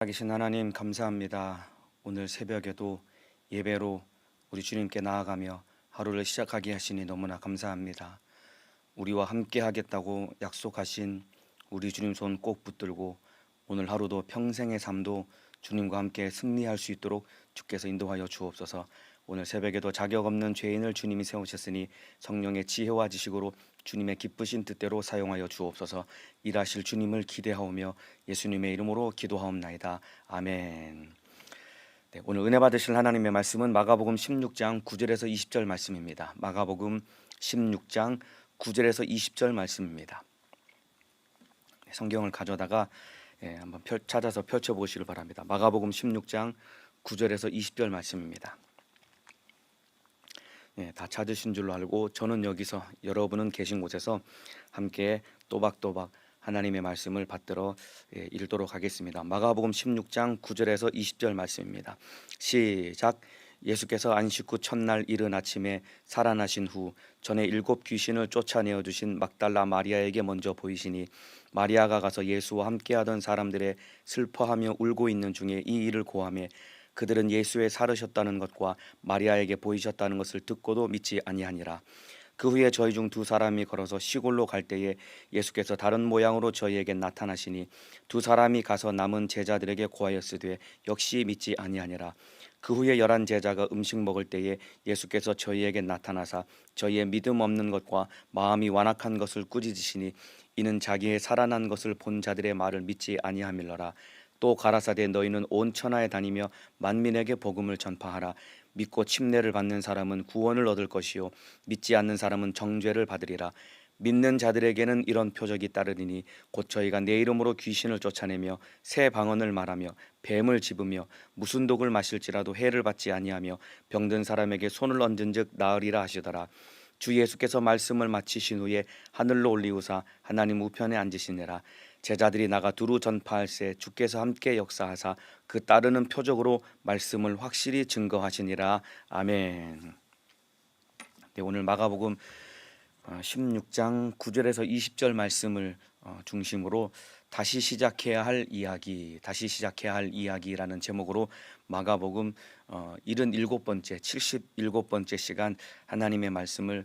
계신 하나님 감사합니다. 오늘 새벽에도 예배로 우리 주님께 나아가며 하루를 시작하게 하시니 너무나 감사합니다. 우리와 함께 하겠다고 약속하신 우리 주님 손 꼭 붙들고 오늘 하루도 평생의 삶도 주님과 함께 승리할 수 있도록 주께서 인도하여 주옵소서. 오늘 새벽에도 자격 없는 죄인을 주님이 세우셨으니 성령의 지혜와 지식으로 주님의 기쁘신 뜻대로 사용하여 주옵소서. 일하실 주님을 기대하오며 예수님의 이름으로 기도하옵나이다. 아멘. 네, 오늘 은혜 받으실 하나님의 말씀은 마가복음 16장 9절에서 20절 말씀입니다. 마가복음 16장 9절에서 20절 말씀입니다. 성경을 가져다가 한번 찾아서 펼쳐보시길 바랍니다. 마가복음 16장 9절에서 20절 말씀입니다. 다 찾으신 줄로 알고 저는 여기서 여러분은 계신 곳에서 함께 또박또박 하나님의 말씀을 받들어 읽도록 하겠습니다. 마가복음 16장 9절에서 20절 말씀입니다. 시작. 예수께서 안식 후 첫날 이른 아침에 살아나신 후 전에 7 귀신을 쫓아내어 주신 막달라 마리아에게 먼저 보이시니 마리아가 가서 예수와 함께하던 사람들의 슬퍼하며 울고 있는 중에 이 일을 고하매 그들은 예수의 살으셨다는 것과 마리아에게 보이셨다는 것을 듣고도 믿지 아니하니라. 그 후에 저희 중 2 사람이 걸어서 시골로 갈 때에 예수께서 다른 모양으로 저희에게 나타나시니 2 사람이 가서 남은 제자들에게 고하였으되 역시 믿지 아니하니라. 그 후에 11 제자가 음식 먹을 때에 예수께서 저희에게 나타나사 저희의 믿음 없는 것과 마음이 완악한 것을 꾸짖으시니 이는 자기의 살아난 것을 본 자들의 말을 믿지 아니함일러라. 또 가라사대 너희는 온 천하에 다니며 만민에게 복음을 전파하라. 믿고 침례를 받는 사람은 구원을 얻을 것이요 믿지 않는 사람은 정죄를 받으리라. 믿는 자들에게는 이런 표적이 따르리니 곧 저희가 내 이름으로 귀신을 쫓아내며 새 방언을 말하며 뱀을 집으며 무슨 독을 마실지라도 해를 받지 아니하며 병든 사람에게 손을 얹은즉 나으리라 하시더라. 주 예수께서 말씀을 마치신 후에 하늘로 올리우사 하나님 우편에 앉으시니라. 제자들이 나가 두루 전파할새 주께서 함께 역사하사 그 따르는 표적으로 말씀을 확실히 증거하시니라. 아멘. 네, 오늘 마가복음 16장 9절에서 20절 말씀을 중심으로 다시 시작해야 할 이야기라는 제목으로 마가복음 77번째 77번째 시간 하나님의 말씀을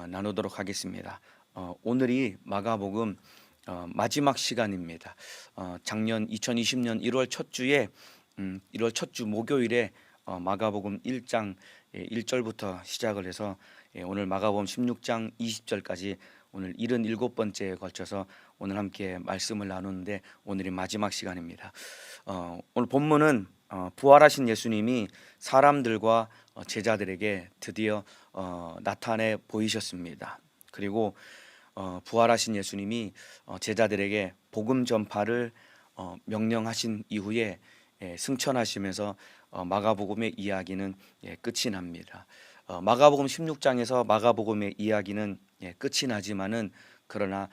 나누도록 하겠습니다. 오늘이 마가복음 마지막 시간입니다. 작년 2020년 1월 첫 주에 1월 첫 주 목요일에 마가복음 1장 1절부터 시작을 해서 오늘 마가복음 16장 20절까지 오늘 77번째에 걸쳐서 오늘 함께 말씀을 나누는데 오늘이 마지막 시간입니다. 오늘 본문은 부활하신 예수님이 사람들과 제자들에게 드디어 나타내 보이셨습니다. 그리고 부활하신 예수님이 제자들에게 복음 전파를 명령하신 이후에 승천하시면서 마가복음의 이야기는 끝이 납니다. 마가복음 16장에서 마가복음의 이야기는 끝이 나지만은 그러나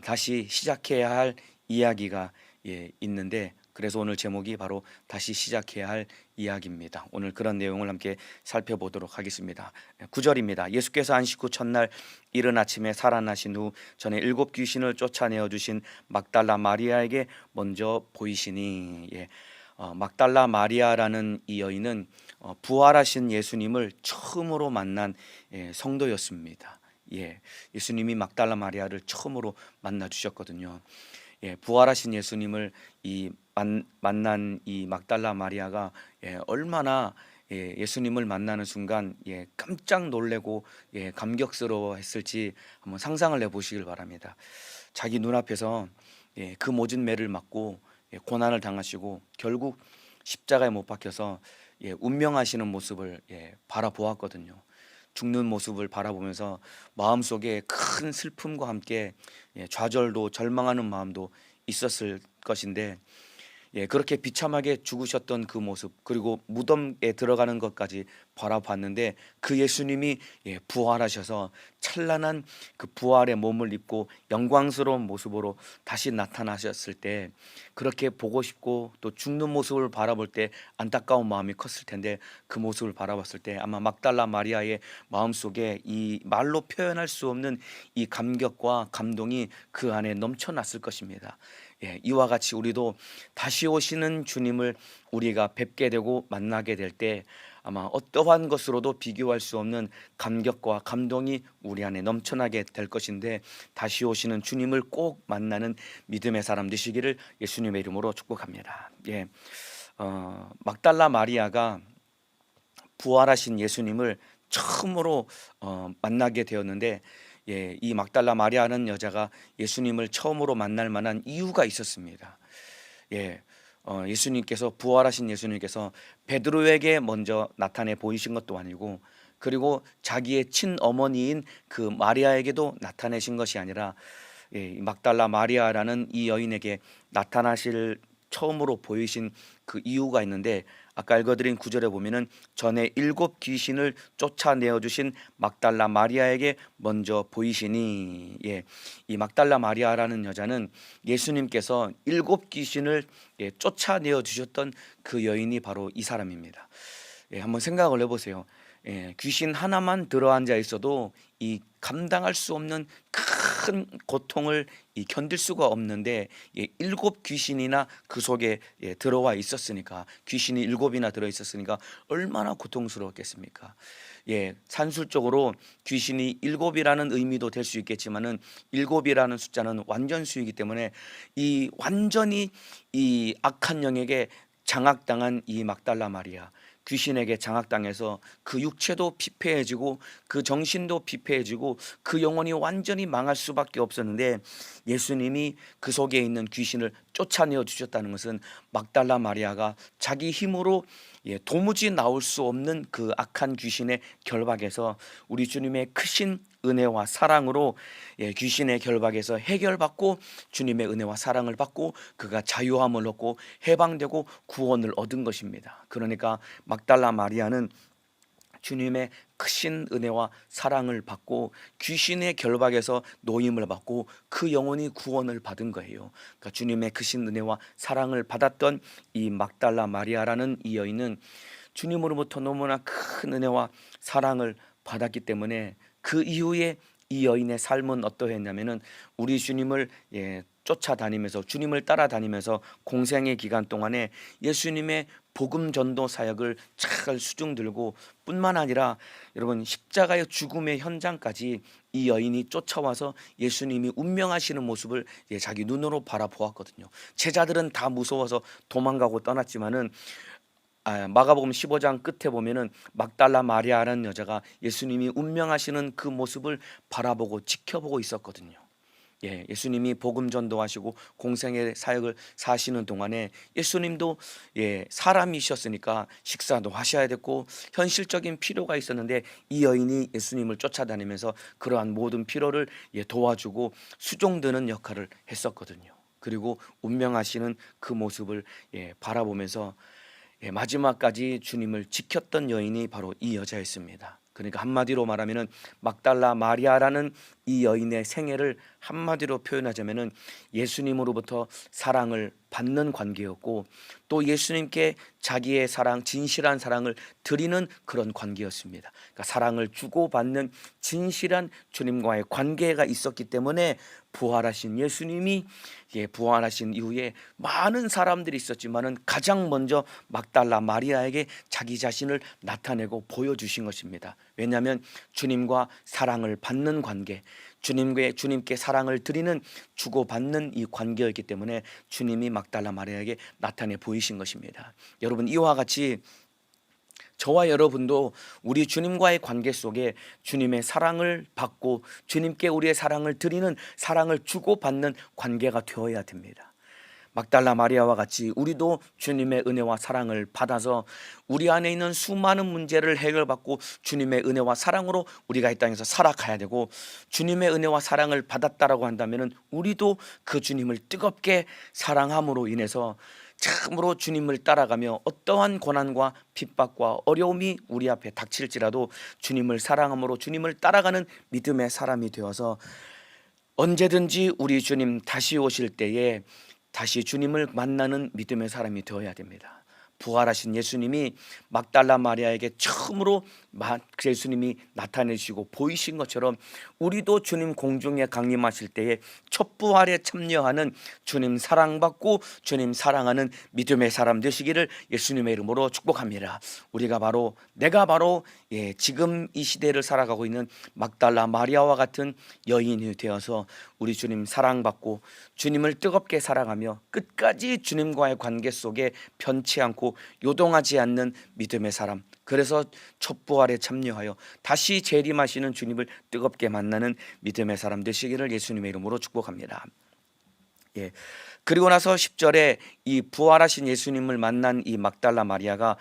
다시 시작해야 할 이야기가 있는데 그래서 오늘 제목이 바로 다시 시작해야 할 이야기입니다. 오늘 그런 내용을 함께 살펴보도록 하겠습니다. 9절입니다. 예수께서 안식 후 첫날 이른 아침에 살아나신 후 전에 7 귀신을 쫓아내어 주신 막달라 마리아에게 먼저 보이시니 막달라 마리아라는 이 여인은 부활하신 예수님을 처음으로 만난 성도였습니다. 예수님이 막달라 마리아를 처음으로 만나 주셨거든요. 부활하신 예수님을 만난 이 막달라 마리아가 얼마나 예수님을 만나는 순간 깜짝 놀래고 감격스러워했을지 한번 상상을 해보시길 바랍니다. 자기 눈앞에서 그 모진 매를 맞고 고난을 당하시고 결국 십자가에 못 박혀서 운명하시는 모습을 바라보았거든요. 죽는 모습을 바라보면서 마음속에 큰 슬픔과 함께 좌절도 절망하는 마음도 있었을 것인데 그렇게 비참하게 죽으셨던 그 모습 그리고 무덤에 들어가는 것까지 바라봤는데 그 예수님이 부활하셔서 찬란한 그 부활의 몸을 입고 영광스러운 모습으로 다시 나타나셨을 때 그렇게 보고 싶고 또 죽는 모습을 바라볼 때 안타까운 마음이 컸을 텐데 그 모습을 바라봤을 때 아마 막달라 마리아의 마음속에 이 말로 표현할 수 없는 이 감격과 감동이 그 안에 넘쳐났을 것입니다. 이와 같이 우리도 다시 오시는 주님을 우리가 뵙게 되고 만나게 될 때 아마 어떠한 것으로도 비교할 수 없는 감격과 감동이 우리 안에 넘쳐나게 될 것인데, 다시 오시는 주님을 꼭 만나는 믿음의 사람 되시기를 예수님의 이름으로 축복합니다. 막달라 마리아가 부활하신 예수님을 처음으로 만나게 되었는데, 이 막달라 마리아는 여자가 예수님을 처음으로 만날 만한 이유가 있었습니다. 예수님께서, 부활하신 예수님께서 베드로에게 먼저 나타내 보이신 것도 아니고, 그리고 자기의 친어머니인 그 마리아에게도 나타내신 것이 아니라 막달라 마리아라는 이 여인에게 나타나실 처음으로 보이신 그 이유가 있는데, 아까 읽어드린 구절에 보면은 전에 7 귀신을 쫓아내어 주신 막달라 마리아에게 먼저 보이시니, 이 막달라 마리아라는 여자는 예수님께서 7 귀신을 쫓아내어 주셨던 그 여인이 바로 이 사람입니다. 한번 생각을 해보세요. 귀신 하나만 들어앉아 있어도 이 감당할 수 없는 큰 고통을 견딜 수가 없는데, 7 귀신이나 그 속에 들어와 있었으니까, 귀신이 7이나 들어 있었으니까 얼마나 고통스러웠겠습니까? 산술적으로 귀신이 7이라는 의미도 될 수 있겠지만은 7이라는 숫자는 완전수이기 때문에 이 완전히 이 악한 영에게 장악당한 이 막달라 마리아, 귀신에게 장악당해서 그 육체도 피폐해지고 그 정신도 피폐해지고 그 영혼이 완전히 망할 수밖에 없었는데, 예수님이 그 속에 있는 귀신을 쫓아내어 주셨다는 것은 막달라 마리아가 자기 힘으로 도무지 나올 수 없는 그 악한 귀신의 결박에서 우리 주님의 크신 은혜와 사랑으로 귀신의 결박에서 해결받고 주님의 은혜와 사랑을 받고 그가 자유함을 얻고 해방되고 구원을 얻은 것입니다. 그러니까 막달라 마리아는 주님의 크신 은혜와 사랑을 받고 귀신의 결박에서 노임을 받고 그 영혼이 구원을 받은 거예요. 그러니까 주님의 크신 은혜와 사랑을 받았던 이 막달라 마리아라는 이 여인은 주님으로부터 너무나 큰 은혜와 사랑을 받았기 때문에 그 이후에 이 여인의 삶은 어떠했냐면은 우리 주님을 쫓아다니면서, 주님을 따라다니면서 공생의 기간 동안에 예수님의 복음 전도 사역을 잘 수중 들고, 뿐만 아니라 여러분 십자가의 죽음의 현장까지 이 여인이 쫓아와서 예수님이 운명하시는 모습을 자기 눈으로 바라보았거든요. 제자들은 다 무서워서 도망가고 떠났지만은 마가복음 15장 끝에 보면은 막달라 마리아라는 여자가 예수님이 운명하시는 그 모습을 바라보고 지켜보고 있었거든요. 예수님이 복음 전도하시고 공생의 사역을 사시는 동안에 예수님도 사람이셨으니까 식사도 하셔야 됐고 현실적인 필요가 있었는데, 이 여인이 예수님을 쫓아다니면서 그러한 모든 필요를 도와주고 수종드는 역할을 했었거든요. 그리고 운명하시는 그 모습을 바라보면서 마지막까지 주님을 지켰던 여인이 바로 이 여자였습니다. 그러니까 한마디로 말하면은 막달라 마리아라는 이 여인의 생애를 한마디로 표현하자면은 예수님으로부터 사랑을 받는 관계였고, 또 예수님께 자기의 사랑, 진실한 사랑을 드리는 그런 관계였습니다. 그러니까 사랑을 주고받는 진실한 주님과의 관계가 있었기 때문에 부활하신 예수님이 부활하신 이후에 많은 사람들이 있었지만은 가장 먼저 막달라 마리아에게 자기 자신을 나타내고 보여주신 것입니다. 왜냐하면 주님과 사랑을 받는 관계, 주님께 사랑을 드리는, 주고받는 이 관계였기 때문에 주님이 막달라 마리아에게 나타내 보이신 것입니다. 여러분, 이와 같이 저와 여러분도 우리 주님과의 관계 속에 주님의 사랑을 받고 주님께 우리의 사랑을 드리는, 사랑을 주고받는 관계가 되어야 됩니다. 막달라 마리아와 같이 우리도 주님의 은혜와 사랑을 받아서 우리 안에 있는 수많은 문제를 해결받고 주님의 은혜와 사랑으로 우리가 이 땅에서 살아가야 되고, 주님의 은혜와 사랑을 받았다라고 한다면 우리도 그 주님을 뜨겁게 사랑함으로 인해서 참으로 주님을 따라가며 어떠한 고난과 핍박과 어려움이 우리 앞에 닥칠지라도 주님을 사랑함으로 주님을 따라가는 믿음의 사람이 되어서 언제든지 우리 주님 다시 오실 때에 다시 주님을 만나는 믿음의 사람이 되어야 됩니다. 부활하신 예수님이 막달라 마리아에게 처음으로 예수님이 나타내시고 보이신 것처럼 우리도 주님 공중에 강림하실 때에 첫 부활에 참여하는 주님 사랑받고 주님 사랑하는 믿음의 사람 되시기를 예수님의 이름으로 축복합니다. 내가 바로 지금 이 시대를 살아가고 있는 막달라 마리아와 같은 여인이 되어서 우리 주님 사랑받고 주님을 뜨겁게 사랑하며 끝까지 주님과의 관계 속에 편치 않고 요동하지 않는 믿음의 사람, 그래서 첫 부활에 참여하여 다시 재림하시는 주님을 뜨겁게 만나는 믿음의 사람 되시기를 예수님의 이름으로 축복합니다. 그리고 나서 10절에 이 부활하신 예수님을 만난 이 막달라 마리아가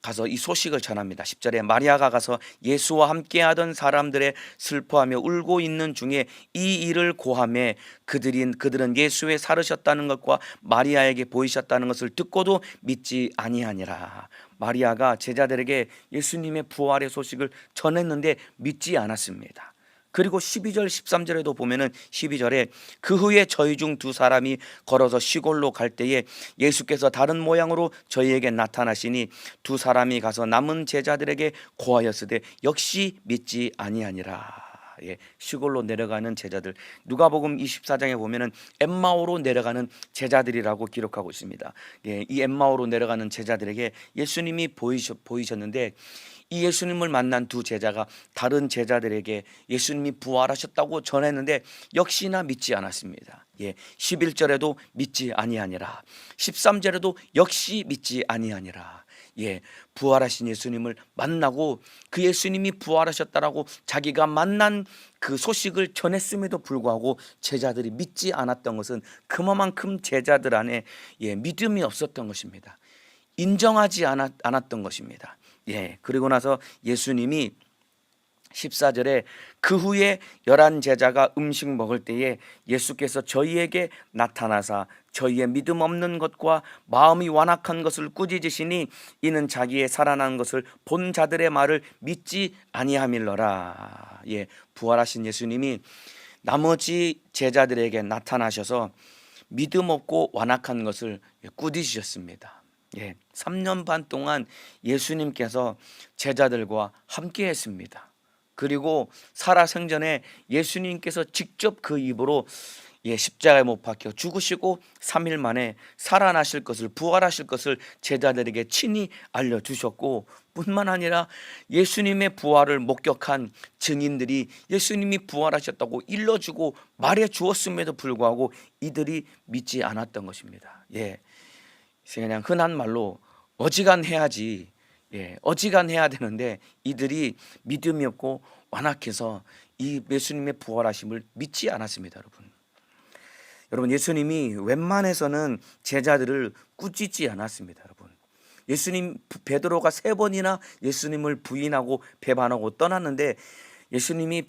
가서 이 소식을 전합니다. 10절에 마리아가 가서 예수와 함께하던 사람들의 슬퍼하며 울고 있는 중에 이 일을 고하매 그들은 예수의 살으셨다는 것과 마리아에게 보이셨다는 것을 듣고도 믿지 아니하니라. 마리아가 제자들에게 예수님의 부활의 소식을 전했는데 믿지 않았습니다. 그리고 12절 13절에도 보면은 12절에 그 후에 저희 중 두 사람이 걸어서 시골로 갈 때에 예수께서 다른 모양으로 저희에게 나타나시니 두 사람이 가서 남은 제자들에게 고하였으되 역시 믿지 아니하니라. 시골로 내려가는 제자들, 누가복음 24장에 보면은 엠마오로 내려가는 제자들이라고 기록하고 있습니다. 이 엠마오로 내려가는 제자들에게 예수님이 보이셨는데 이 예수님을 만난 두 제자가 다른 제자들에게 예수님이 부활하셨다고 전했는데 역시나 믿지 않았습니다. 11절에도 믿지 아니하니라. 13절에도 역시 믿지 아니하니라. 부활하신 예수님을 만나고 그 예수님이 부활하셨다라고 자기가 만난 그 소식을 전했음에도 불구하고 제자들이 믿지 않았던 것은 그만큼 제자들 안에 믿음이 없었던 것입니다. 인정하지 않았던 것입니다. 그리고 나서 예수님이 14절에 그 후에 11 제자가 음식 먹을 때에 예수께서 저희에게 나타나사 저희의 믿음 없는 것과 마음이 완악한 것을 꾸짖으시니 이는 자기의 살아난 것을 본 자들의 말을 믿지 아니함일러라. 부활하신 예수님이 나머지 제자들에게 나타나셔서 믿음 없고 완악한 것을 꾸짖으셨습니다. 3년 반 동안 예수님께서 제자들과 함께 했습니다. 그리고 살아생전에 예수님께서 직접 그 입으로 십자가에 못 박혀 죽으시고 3일 만에 살아나실 것을, 부활하실 것을 제자들에게 친히 알려주셨고, 뿐만 아니라 예수님의 부활을 목격한 증인들이 예수님이 부활하셨다고 일러주고 말해주었음에도 불구하고 이들이 믿지 않았던 것입니다. 그냥 흔한 말로 어지간해야지, 어지간해야 되는데 이들이 믿음이 없고 완악해서 이 예수님의 부활하심을 믿지 않았습니다. 여러분 예수님이 웬만해서는 제자들을 꾸짖지 않았습니다. 여러분 예수님 베드로가 3번이나 예수님을 부인하고 배반하고 떠났는데 예수님을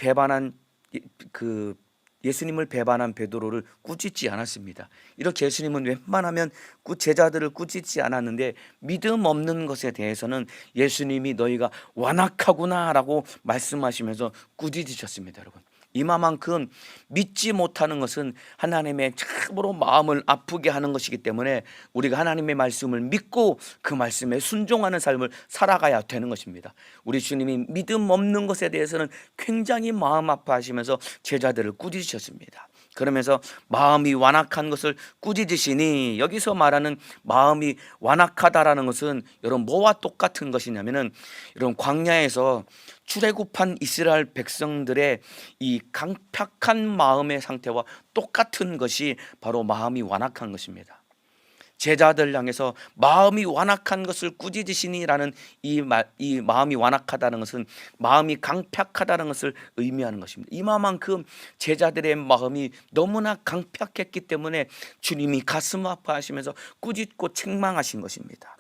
배반한 베드로를 꾸짖지 않았습니다. 이렇게 예수님은 웬만하면 제자들을 꾸짖지 않았는데 믿음 없는 것에 대해서는 예수님이 너희가 완악하구나라고 말씀하시면서 꾸짖으셨습니다. 여러분 이마만큼 믿지 못하는 것은 하나님의 참으로 마음을 아프게 하는 것이기 때문에 우리가 하나님의 말씀을 믿고 그 말씀에 순종하는 삶을 살아가야 되는 것입니다. 우리 주님이 믿음 없는 것에 대해서는 굉장히 마음 아파하시면서 제자들을 꾸짖으셨습니다. 그러면서 마음이 완악한 것을 꾸짖으시니, 여기서 말하는 마음이 완악하다라는 것은 여러분 뭐와 똑같은 것이냐면은 여러분 광야에서 출애굽한 이스라엘 백성들의 이 강팍한 마음의 상태와 똑같은 것이 바로 마음이 완악한 것입니다. 제자들 향해서 마음이 완악한 것을 꾸짖으시니라는 이 마음이 완악하다는 것은 마음이 강팍하다는 것을 의미하는 것입니다. 이만큼 제자들의 마음이 너무나 강팍했기 때문에 주님이 가슴 아파하시면서 꾸짖고 책망하신 것입니다.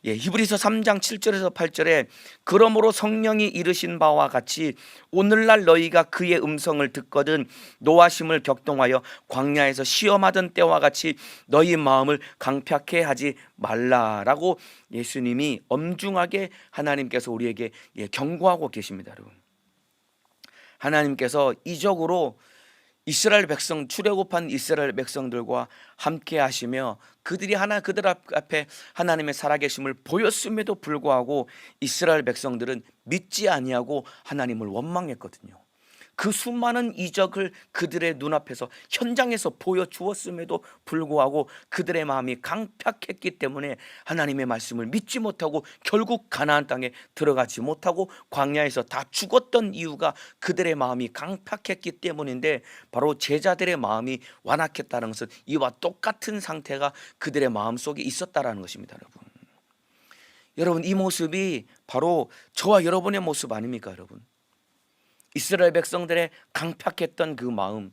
히브리서 3장 7절에서 8절에 그러므로 성령이 이르신 바와 같이 오늘날 너희가 그의 음성을 듣거든 노하심을 격동하여 광야에서 시험하던 때와 같이 너희 마음을 강팍해 하지 말라라고 예수님이 엄중하게 하나님께서 우리에게 경고하고 계십니다. 여러분 하나님께서 이적으로 이스라엘 백성, 출애굽한 이스라엘 백성들과 함께 하시며 그들이 그들 앞에 하나님의 살아계심을 보였음에도 불구하고 이스라엘 백성들은 믿지 아니하고 하나님을 원망했거든요. 그 수많은 이적을 그들의 눈앞에서 현장에서 보여주었음에도 불구하고 그들의 마음이 강팍했기 때문에 하나님의 말씀을 믿지 못하고 결국 가나안 땅에 들어가지 못하고 광야에서 다 죽었던 이유가 그들의 마음이 강팍했기 때문인데, 바로 제자들의 마음이 완악했다는 것은 이와 똑같은 상태가 그들의 마음속에 있었다라는 것입니다. 여러분, 이 모습이 바로 저와 여러분의 모습 아닙니까? 여러분, 이스라엘 백성들의 강팍했던 그 마음,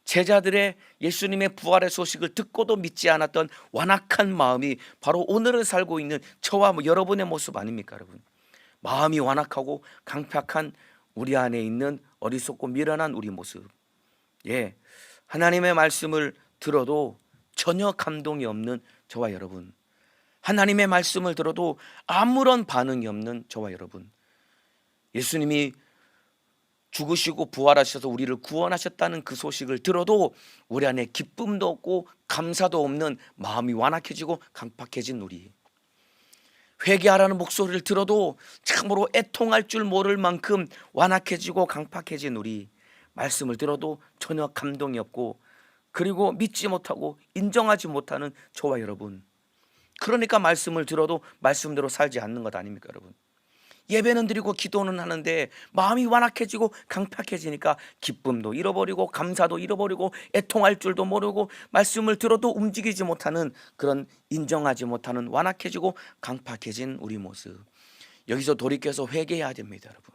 제자들의 예수님의 부활의 소식을 듣고도 믿지 않았던 완악한 마음이 바로 오늘을 살고 있는 저와 여러분의 모습 아닙니까? 여러분, 마음이 완악하고 강팍한 우리 안에 있는 어리석고 미련한 우리 모습. 하나님의 말씀을 들어도 전혀 감동이 없는 저와 여러분, 하나님의 말씀을 들어도 아무런 반응이 없는 저와 여러분, 예수님이 죽으시고 부활하셔서 우리를 구원하셨다는 그 소식을 들어도 우리 안에 기쁨도 없고 감사도 없는 마음이 완악해지고 강팍해진 우리, 회개하라는 목소리를 들어도 참으로 애통할 줄 모를 만큼 완악해지고 강팍해진 우리, 말씀을 들어도 전혀 감동이 없고 그리고 믿지 못하고 인정하지 못하는 저와 여러분, 그러니까 말씀을 들어도 말씀대로 살지 않는 것 아닙니까? 여러분, 예배는 드리고 기도는 하는데 마음이 완악해지고 강팍해지니까 기쁨도 잃어버리고 감사도 잃어버리고 애통할 줄도 모르고 말씀을 들어도 움직이지 못하는, 그런 인정하지 못하는 완악해지고 강팍해진 우리 모습, 여기서 돌이켜서 회개해야 됩니다. 여러분,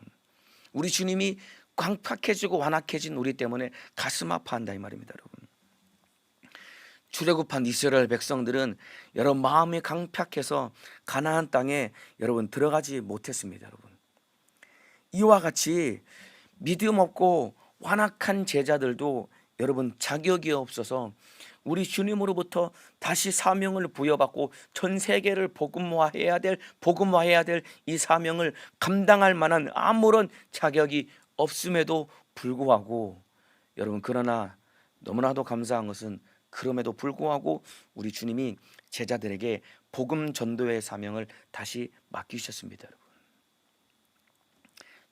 우리 주님이 강팍해지고 완악해진 우리 때문에 가슴 아파한다 이 말입니다. 여러분, 출애굽한 이스라엘 백성들은 여러분 마음이 강팍해서 가나안 땅에 여러분 들어가지 못했습니다. 여러분, 이와 같이 믿음 없고 완악한 제자들도 여러분 자격이 없어서 우리 주님으로부터 다시 사명을 부여받고 전 세계를 복음화해야 될 이 사명을 감당할 만한 아무런 자격이 없음에도 불구하고 여러분, 그러나 너무나도 감사한 것은 그럼에도 불구하고 우리 주님이 제자들에게 복음 전도의 사명을 다시 맡기셨습니다. 여러분,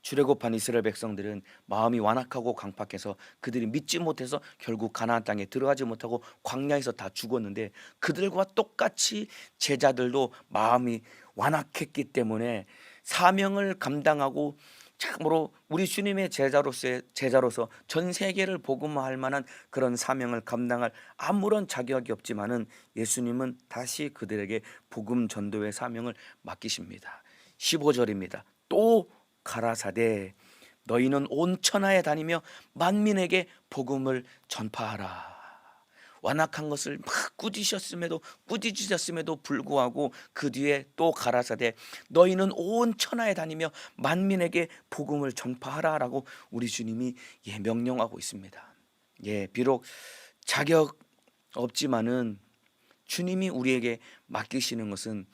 출애굽한 이스라엘 백성들은 마음이 완악하고 강팍해서 그들이 믿지 못해서 결국 가나안 땅에 들어가지 못하고 광야에서 다 죽었는데, 그들과 똑같이 제자들도 마음이 완악했기 때문에 사명을 감당하고 참으로 우리 주님의 제자로서 전 세계를 복음화할 만한 그런 사명을 감당할 아무런 자격이 없지만은 예수님은 다시 그들에게 복음 전도의 사명을 맡기십니다. 15절입니다. 또 가라사대 너희는 온 천하에 다니며 만민에게 복음을 전파하라. 완악한 것을 막 꾸짖으셨음에도 불구하고 그 뒤에 또 가라사대 너희는 온 천하에 다니며 만민에게 복음을 전파하라라고 우리 주님이 명령하고 있습니다. 비록 자격 없지만은 주님이 우리에게 맡기시는 것은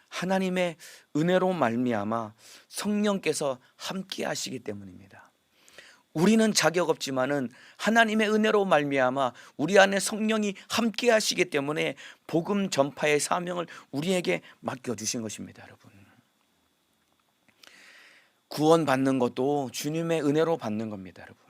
하나님의 은혜로 말미암아 성령께서 함께 하시기 때문입니다. 우리는 자격 없지만은 하나님의 은혜로 말미암아 우리 안에 성령이 함께 하시기 때문에 복음 전파의 사명을 우리에게 맡겨주신 것입니다. 여러분, 구원받는 것도 주님의 은혜로 받는 겁니다. 여러분,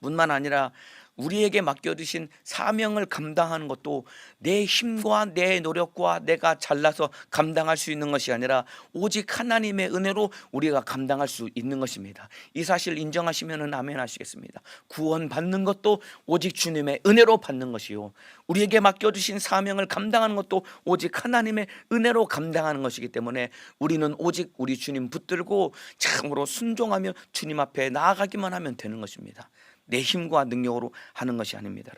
뿐만 아니라 우리에게 맡겨주신 사명을 감당하는 것도 내 힘과 내 노력과 내가 잘나서 감당할 수 있는 것이 아니라 오직 하나님의 은혜로 우리가 감당할 수 있는 것입니다. 이 사실 인정하시면 아멘 하시겠습니다. 구원받는 것도 오직 주님의 은혜로 받는 것이요, 우리에게 맡겨주신 사명을 감당하는 것도 오직 하나님의 은혜로 감당하는 것이기 때문에 우리는 오직 우리 주님 붙들고 참으로 순종하며 주님 앞에 나아가기만 하면 되는 것입니다. 내 힘과 능력으로 하는 것이 아닙니다.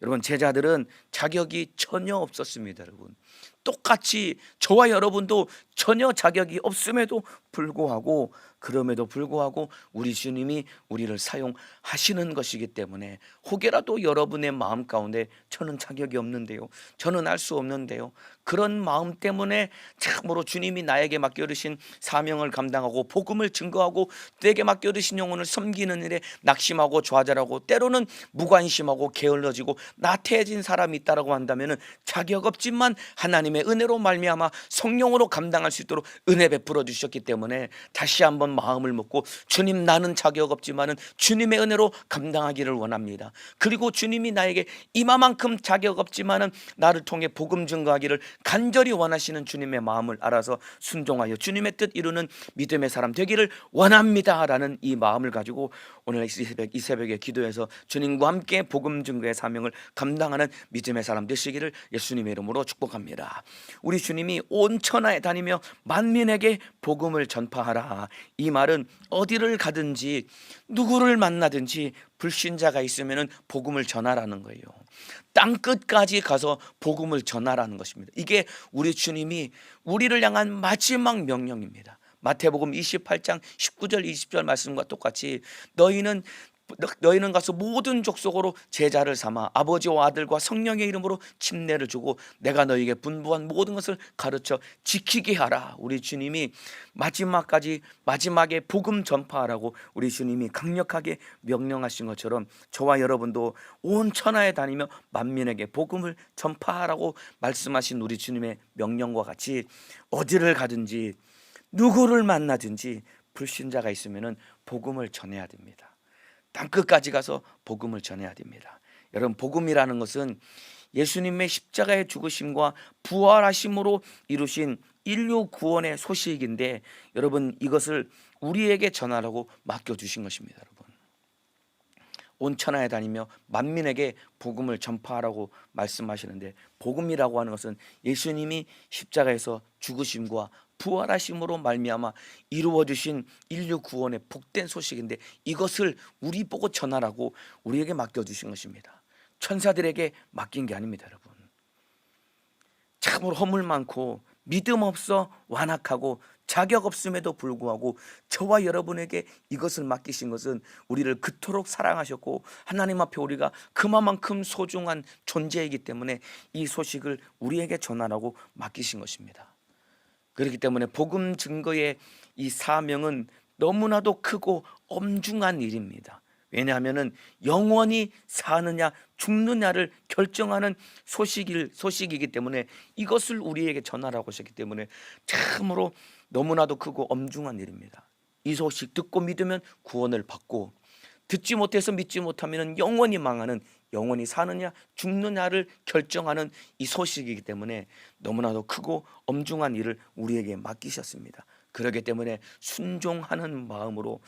여러분, 제자들은 자격이 전혀 없었습니다. 여러분, 똑같이 저와 여러분도 전혀 자격이 없음에도 불구하고, 그럼에도 불구하고 우리 주님이 우리를 사용하시는 것이기 때문에, 혹여라도 여러분의 마음 가운데 저는 자격이 없는데요, 저는 알 수 없는데요, 그런 마음 때문에 참으로 주님이 나에게 맡겨주신 사명을 감당하고 복음을 증거하고 내게 맡겨주신 영혼을 섬기는 일에 낙심하고 좌절하고 때로는 무관심하고 게을러지고 나태해진 사람이 있다라고 한다면, 자격 없지만 하나님의 은혜로 말미암아 성령으로 감당할 수 있도록 은혜 베풀어 주셨기 때문에 다시 한번 마음을 먹고, 주님, 나는 자격 없지만은 주님의 은혜로 감당하기를 원합니다. 그리고 주님이 나에게 이마만큼 자격 없지만은 나를 통해 복음 증거하기를 간절히 원하시는 주님의 마음을 알아서 순종하여 주님의 뜻 이루는 믿음의 사람 되기를 원합니다라는 이 마음을 가지고 오늘 이 새벽에 기도해서 주님과 함께 복음 증거의 사명을 감당하는 믿음의 사람 되시기를 예수님의 이름으로 축복합니다. 우리 주님이 온 천하에 다니며 만민에게 복음을 전파하라. 이 말은 어디를 가든지 누구를 만나든지 불신자가 있으면 복음을 전하라는 거예요. 땅 끝까지 가서 복음을 전하라는 것입니다. 이게 우리 주님이 우리를 향한 마지막 명령입니다. 마태복음 28장 19절 20절 말씀과 똑같이 너희는 가서 모든 족속으로 제자를 삼아 아버지와 아들과 성령의 이름으로 침례를 주고 내가 너희에게 분부한 모든 것을 가르쳐 지키게 하라. 우리 주님이 마지막에 복음 전파하라고 우리 주님이 강력하게 명령하신 것처럼 저와 여러분도 온 천하에 다니며 만민에게 복음을 전파하라고 말씀하신 우리 주님의 명령과 같이 어디를 가든지 누구를 만나든지 불신자가 있으면 복음을 전해야 됩니다. 땅끝까지 가서 복음을 전해야 됩니다. 여러분, 복음이라는 것은 예수님의 십자가의 죽으심과 부활하심으로 이루신 인류 구원의 소식인데, 여러분, 이것을 우리에게 전하라고 맡겨주신 것입니다. 여러분, 온 천하에 다니며 만민에게 복음을 전파하라고 말씀하시는데, 복음이라고 하는 것은 예수님이 십자가에서 죽으심과 부활하심으로 말미암아 이루어주신 인류 구원의 복된 소식인데, 이것을 우리 보고 전하라고 우리에게 맡겨주신 것입니다. 천사들에게 맡긴 게 아닙니다. 여러분, 참으로 허물 많고 믿음 없어 완악하고 자격 없음에도 불구하고 저와 여러분에게 이것을 맡기신 것은 우리를 그토록 사랑하셨고 하나님 앞에 우리가 그만큼 소중한 존재이기 때문에 이 소식을 우리에게 전하라고 맡기신 것입니다. 그렇기 때문에 복음 증거의 이 사명은 너무나도 크고 엄중한 일입니다. 왜냐하면 영원히 사느냐 죽느냐를 결정하는 소식이기 때문에 이것을 우리에게 전하라고 하셨기 때문에 참으로 너무나도 크고 엄중한 일입니다. 이 소식 듣고 믿으면 구원을 받고, 듣지 못해서 믿지 못하면 영원히 망하는, 영원히 사느냐 죽느냐를 결정하는 이 소식이기 때문에 너무나도 크고 엄중한 일을 우리에게 맡기셨습니다. 그렇기 때문에 순종하는 마음으로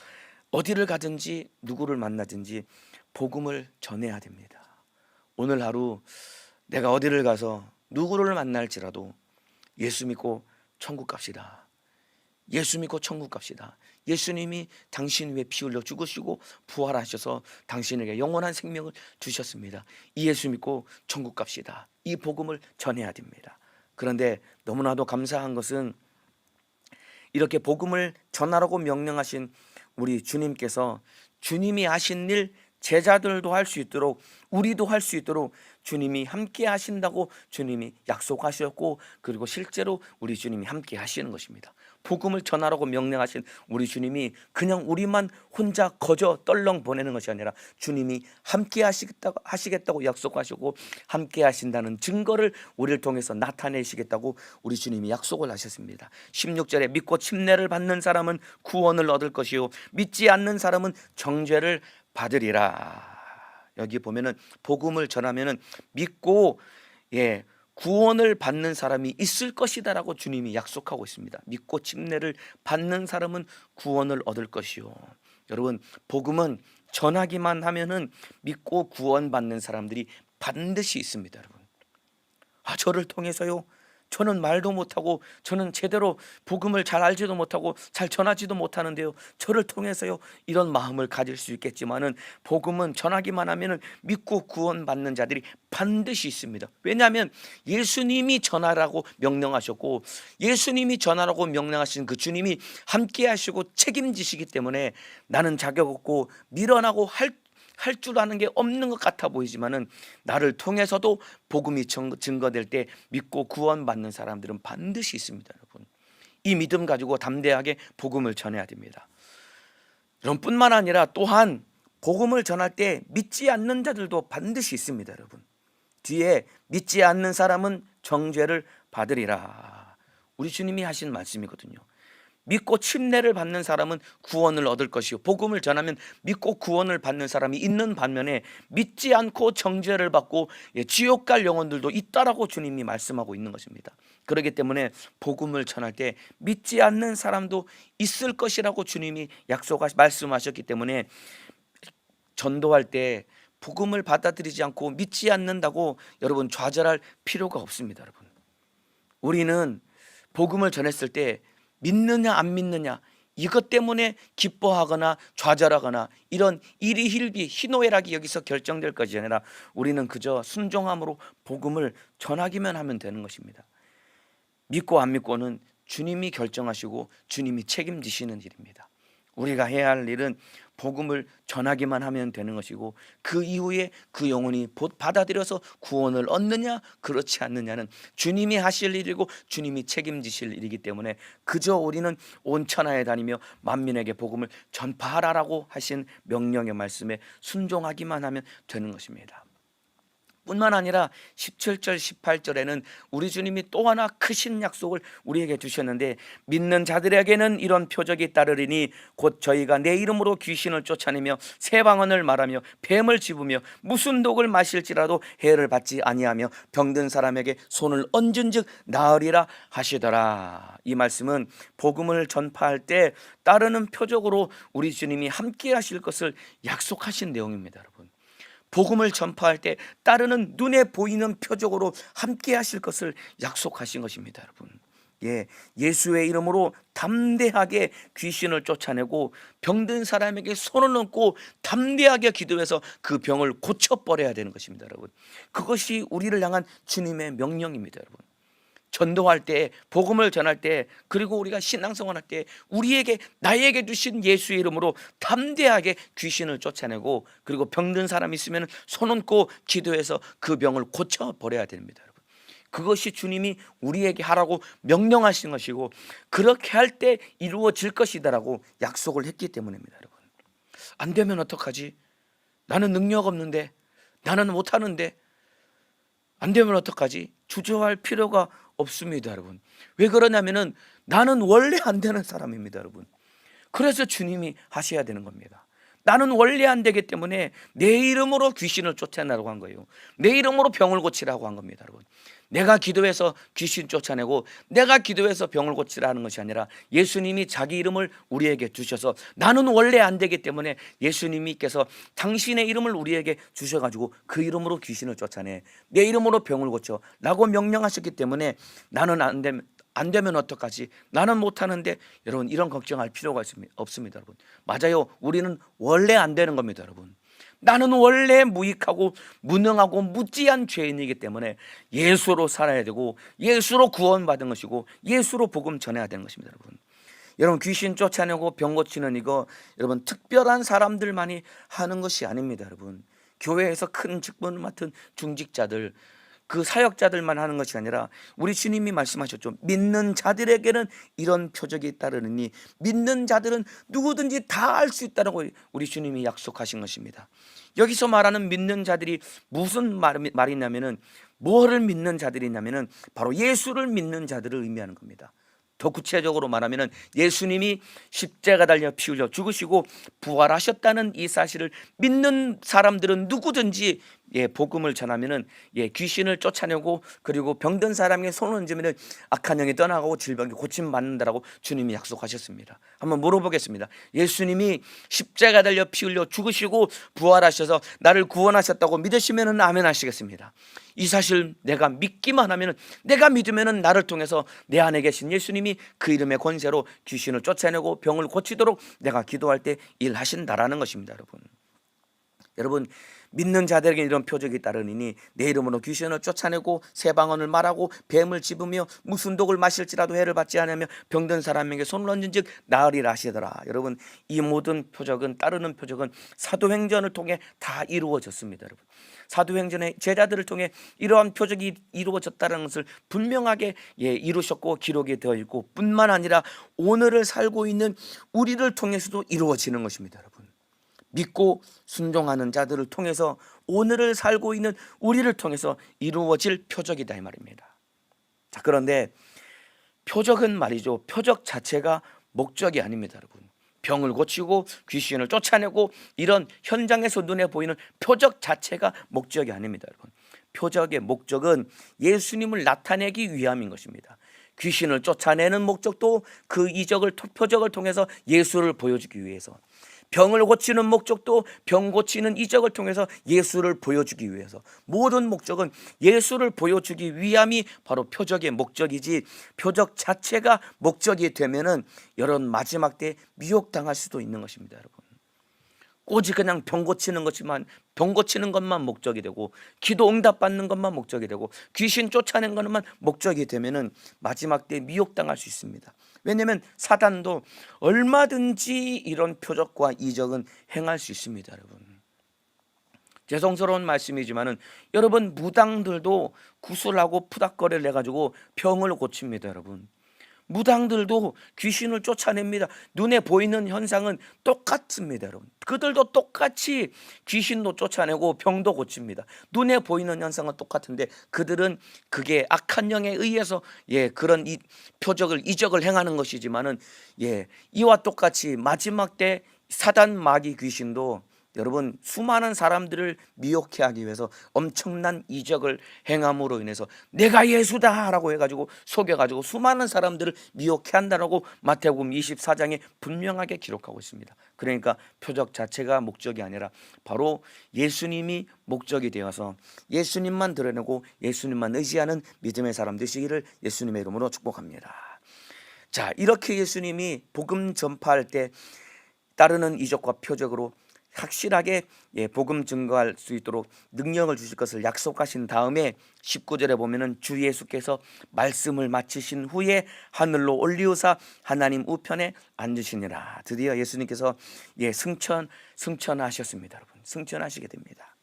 어디를 가든지 누구를 만나든지 복음을 전해야 됩니다. 오늘 하루 내가 어디를 가서 누구를 만날지라도 예수 믿고 천국 갑시다. 예수 믿고 천국 갑시다. 예수님이 당신 위해 피 흘려 죽으시고 부활하셔서 당신에게 영원한 생명을 주셨습니다. 이 예수 믿고 천국 갑시다. 이 복음을 전해야 됩니다. 그런데 너무나도 감사한 것은 이렇게 복음을 전하라고 명령하신 우리 주님께서 주님이 하신 일 제자들도 할 수 있도록, 우리도 할 수 있도록 주님이 함께 하신다고 주님이 약속하셨고, 그리고 실제로 우리 주님이 함께 하시는 것입니다. 복음을 전하라고 명령하신 우리 주님이 그냥 우리만 혼자 거저 떨렁 보내는 것이 아니라 주님이 함께 하시겠다고 약속하시고 함께 하신다는 증거를 우리를 통해서 나타내시겠다고 우리 주님이 약속을 하셨습니다. 16절에 믿고 침례를 받는 사람은 구원을 얻을 것이요 믿지 않는 사람은 정죄를 받으리라. 여기 보면은 복음을 전하면은 믿고 구원을 받는 사람이 있을 것이다라고 주님이 약속하고 있습니다. 믿고 침례를 받는 사람은 구원을 얻을 것이요. 여러분, 복음은 전하기만 하면은 믿고 구원받는 사람들이 반드시 있습니다. 여러분, 저를 통해서요, 저는 말도 못하고 저는 제대로 복음을 잘 알지도 못하고 잘 전하지도 못하는데요, 저를 통해서요 이런 마음을 가질 수 있겠지만은 복음은 전하기만 하면은 믿고 구원받는 자들이 반드시 있습니다. 왜냐하면 예수님이 전하라고 명령하셨고, 예수님이 전하라고 명령하신 그 주님이 함께 하시고 책임지시기 때문에 나는 자격 없고 미련하고 할 줄 아는 게 없는 것 같아 보이지만은 나를 통해서도 복음이 증거될 때 믿고 구원받는 사람들은 반드시 있습니다. 여러분, 이 믿음 가지고 담대하게 복음을 전해야 됩니다. 여러분, 뿐만 아니라 또한 복음을 전할 때 믿지 않는 자들도 반드시 있습니다. 여러분, 뒤에 믿지 않는 사람은 정죄를 받으리라, 우리 주님이 하신 말씀이거든요. 믿고 침례를 받는 사람은 구원을 얻을 것이요, 복음을 전하면 믿고 구원을 받는 사람이 있는 반면에 믿지 않고 정죄를 받고 지옥 갈 영혼들도 있다라고 주님이 말씀하고 있는 것입니다. 그렇기 때문에 복음을 전할 때 믿지 않는 사람도 있을 것이라고 주님이 말씀하셨기 때문에 전도할 때 복음을 받아들이지 않고 믿지 않는다고 여러분 좌절할 필요가 없습니다. 여러분, 우리는 복음을 전했을 때 믿느냐 안 믿느냐 이것 때문에 기뻐하거나 좌절하거나 이런 이리힐비 희노애락이 여기서 결정될 것이 아니라 우리는 그저 순종함으로 복음을 전하기만 하면 되는 것입니다. 믿고 안 믿고는 주님이 결정하시고 주님이 책임지시는 일입니다. 우리가 해야 할 일은 복음을 전하기만 하면 되는 것이고, 그 이후에 그 영혼이 받아들여서 구원을 얻느냐 그렇지 않느냐는 주님이 하실 일이고 주님이 책임지실 일이기 때문에 그저 우리는 온 천하에 다니며 만민에게 복음을 전파하라라고 하신 명령의 말씀에 순종하기만 하면 되는 것입니다. 뿐만 아니라 17절 18절에는 우리 주님이 또 하나 크신 약속을 우리에게 주셨는데, 믿는 자들에게는 이런 표적이 따르리니 곧 저희가 내 이름으로 귀신을 쫓아내며 새 방언을 말하며 뱀을 집으며 무슨 독을 마실지라도 해를 받지 아니하며 병든 사람에게 손을 얹은즉 나으리라 하시더라. 이 말씀은 복음을 전파할 때 따르는 표적으로 우리 주님이 함께 하실 것을 약속하신 내용입니다. 여러분, 복음을 전파할 때 따르는 눈에 보이는 표적으로 함께 하실 것을 약속하신 것입니다. 여러분, 예수의 이름으로 담대하게 귀신을 쫓아내고 병든 사람에게 손을 얹고 담대하게 기도해서 그 병을 고쳐버려야 되는 것입니다. 여러분, 그것이 우리를 향한 주님의 명령입니다. 여러분, 전도할 때, 복음을 전할 때, 그리고 우리가 신앙생활할 때 우리에게 나에게 주신 예수의 이름으로 담대하게 귀신을 쫓아내고, 그리고 병든 사람이 있으면 손 얹고 기도해서 그 병을 고쳐버려야 됩니다. 여러분, 그것이 주님이 우리에게 하라고 명령하신 것이고 그렇게 할 때 이루어질 것이다라고 약속을 했기 때문입니다. 여러분, 안 되면 어떡하지? 나는 능력 없는데, 나는 못하는데, 안 되면 어떡하지? 주저할 필요가 없습니다. 여러분, 왜 그러냐면은 나는 원래 안 되는 사람입니다. 여러분, 그래서 주님이 하셔야 되는 겁니다. 나는 원래 안 되기 때문에 내 이름으로 귀신을 쫓아내라고 한 거예요. 내 이름으로 병을 고치라고 한 겁니다. 여러분, 내가 기도해서 귀신 쫓아내고 내가 기도해서 병을 고치라는 것이 아니라 예수님이 자기 이름을 우리에게 주셔서 나는 원래 안 되기 때문에 예수님께서 당신의 이름을 우리에게 주셔가지고 그 이름으로 귀신을 쫓아내, 내 이름으로 병을 고쳐 라고 명령하셨기 때문에 나는 안 되면 어떡하지? 나는 못하는데, 여러분, 이런 걱정할 필요가 없습니다. 여러분, 맞아요, 우리는 원래 안 되는 겁니다. 여러분, 나는 원래 무익하고 무능하고 무지한 죄인이기 때문에 예수로 살아야 되고 예수로 구원받은 것이고 예수로 복음 전해야 되는 것입니다. 여러분, 귀신 쫓아내고 병 고치는 이거 여러분 특별한 사람들만이 하는 것이 아닙니다. 여러분, 교회에서 큰 직분을 맡은 중직자들, 그 사역자들만 하는 것이 아니라 우리 주님이 말씀하셨죠. 믿는 자들에게는 이런 표적이 따르느니, 믿는 자들은 누구든지 다 알 수 있다고 우리 주님이 약속하신 것입니다. 여기서 말하는 믿는 자들이 무슨 말이냐면은, 뭐를 믿는 자들이냐면은 바로 예수를 믿는 자들을 의미하는 겁니다. 더 구체적으로 말하면은 예수님이 십자가 달려 피 흘려 죽으시고 부활하셨다는 이 사실을 믿는 사람들은 누구든지 복음을 전하면은 귀신을 쫓아내고 그리고 병든 사람에게 손을 얹으면은 악한 영이 떠나가고 질병이 고침 받는다라고 주님이 약속하셨습니다. 한번 물어보겠습니다. 예수님이 십자가 달려 피 흘려 죽으시고 부활하셔서 나를 구원하셨다고 믿으시면은 아멘 하시겠습니다. 이 사실 내가 믿기만 하면은, 내가 믿으면은 나를 통해서 내 안에 계신 예수님이 그 이름의 권세로 귀신을 쫓아내고 병을 고치도록 내가 기도할 때 일하신다라는 것입니다. 여러분 믿는 자들에게 이런 표적이 따르니 내 이름으로 귀신을 쫓아내고 새 방언을 말하고 뱀을 집으며 무슨 독을 마실지라도 해를 받지 않으며 병든 사람에게 손을 얹은즉 나으리라 하시더라. 여러분 이 모든 표적은, 따르는 표적은 사도행전을 통해 다 이루어졌습니다. 여러분 사도행전의 제자들을 통해 이러한 표적이 이루어졌다는 것을 분명하게 이루셨고 기록이 되어 있고, 뿐만 아니라 오늘을 살고 있는 우리를 통해서도 이루어지는 것입니다. 여러분 믿고 순종하는 자들을 통해서, 오늘을 살고 있는 우리를 통해서 이루어질 표적이다 이 말입니다. 자, 그런데 표적은 말이죠, 표적 자체가 목적이 아닙니다. 여러분 병을 고치고 귀신을 쫓아내고 이런 현장에서 눈에 보이는 표적 자체가 목적이 아닙니다. 여러분 표적의 목적은 예수님을 나타내기 위함인 것입니다. 귀신을 쫓아내는 목적도 그 표적을 통해서 예수를 보여주기 위해서, 병을 고치는 목적도 병 고치는 이적을 통해서 예수를 보여주기 위해서, 모든 목적은 예수를 보여주기 위함이 바로 표적의 목적이지, 표적 자체가 목적이 되면은 여러분 마지막 때 미혹당할 수도 있는 것입니다. 여러분 오직 그냥 병 고치는 것만 목적이 되고, 기도 응답 받는 것만 목적이 되고, 귀신 쫓아낸 것만 목적이 되면은 마지막 때 미혹당할 수 있습니다. 왜냐하면 사단도 얼마든지 이런 표적과 이적은 행할 수 있습니다. 여러분 죄송스러운 말씀이지만은 여러분 무당들도 구슬하고 푸닥거리를 해가지고 병을 고칩니다. 여러분 무당들도 귀신을 쫓아냅니다. 눈에 보이는 현상은 똑같습니다. 여러분 그들도 똑같이 귀신도 쫓아내고 병도 고칩니다. 눈에 보이는 현상은 똑같은데 그들은 그게 악한 영에 의해서 그런 표적을 이적을 행하는 것이지만은 이와 똑같이 마지막 때 사단 마귀 귀신도 여러분 수많은 사람들을 미혹해 하기 위해서 엄청난 이적을 행함으로 인해서 내가 예수다 라고 해가지고 속여가지고 수많은 사람들을 미혹해 한다라고 마태복음 24장에 분명하게 기록하고 있습니다. 그러니까 표적 자체가 목적이 아니라 바로 예수님이 목적이 되어서 예수님만 드러내고 예수님만 의지하는 믿음의 사람 되시기를 예수님의 이름으로 축복합니다. 자, 이렇게 예수님이 복음 전파할 때 따르는 이적과 표적으로 확실하게 복음 증거할 수 있도록 능력을 주실 것을 약속하신 다음에 19절에 보면은 주 예수께서 말씀을 마치신 후에 하늘로 올리우사 하나님 우편에 앉으시니라. 드디어 예수님께서 승천하셨습니다. 여러분 승천하시게 됩니다.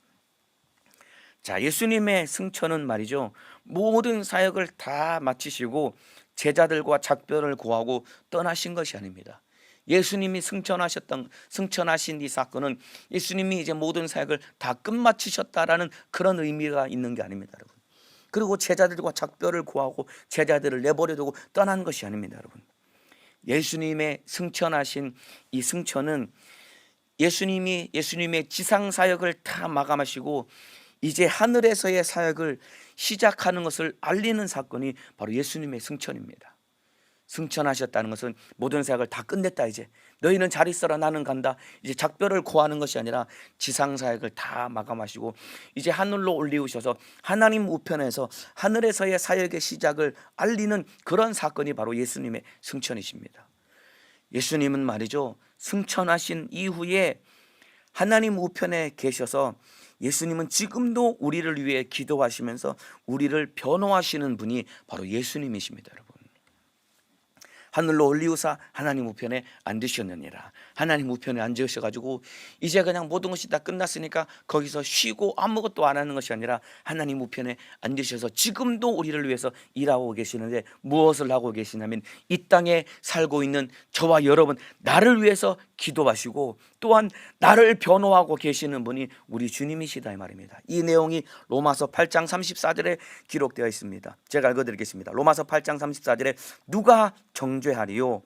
자, 예수님의 승천은 말이죠, 모든 사역을 다 마치시고 제자들과 작별을 고하고 떠나신 것이 아닙니다. 예수님이 승천하신 이 사건은 예수님이 이제 모든 사역을 다 끝마치셨다라는 그런 의미가 있는 게 아닙니다. 여러분 그리고 제자들과 작별을 고하고 제자들을 내버려 두고 떠난 것이 아닙니다. 여러분 예수님의 승천하신 이 승천은 예수님의 지상 사역을 다 마감하시고 이제 하늘에서의 사역을 시작하는 것을 알리는 사건이 바로 예수님의 승천입니다. 승천하셨다는 것은 모든 사역을 다 끝냈다, 이제 너희는 잘 있어라 나는 간다, 이제 작별을 고하는 것이 아니라 지상 사역을 다 마감하시고 이제 하늘로 올리우셔서 하나님 우편에서 하늘에서의 사역의 시작을 알리는 그런 사건이 바로 예수님의 승천이십니다. 예수님은 말이죠, 승천하신 이후에 하나님 우편에 계셔서 예수님은 지금도 우리를 위해 기도하시면서 우리를 변호하시는 분이 바로 예수님이십니다. 여러분 하늘로 올리우사 하나님 우편에 앉으셨느니라. 하나님 우편에 앉으셔가지고 이제 그냥 모든 것이 다 끝났으니까 거기서 쉬고 아무것도 안 하는 것이 아니라 하나님 우편에 앉으셔서 지금도 우리를 위해서 일하고 계시는데 무엇을 하고 계시냐면 이 땅에 살고 있는 저와 여러분, 나를 위해서 기도하시고 또한 나를 변호하고 계시는 분이 우리 주님이시다 이 말입니다. 이 내용이 로마서 8장 34절에 기록되어 있습니다. 제가 읽어드리겠습니다. 로마서 8장 34절에 누가 정죄하리요?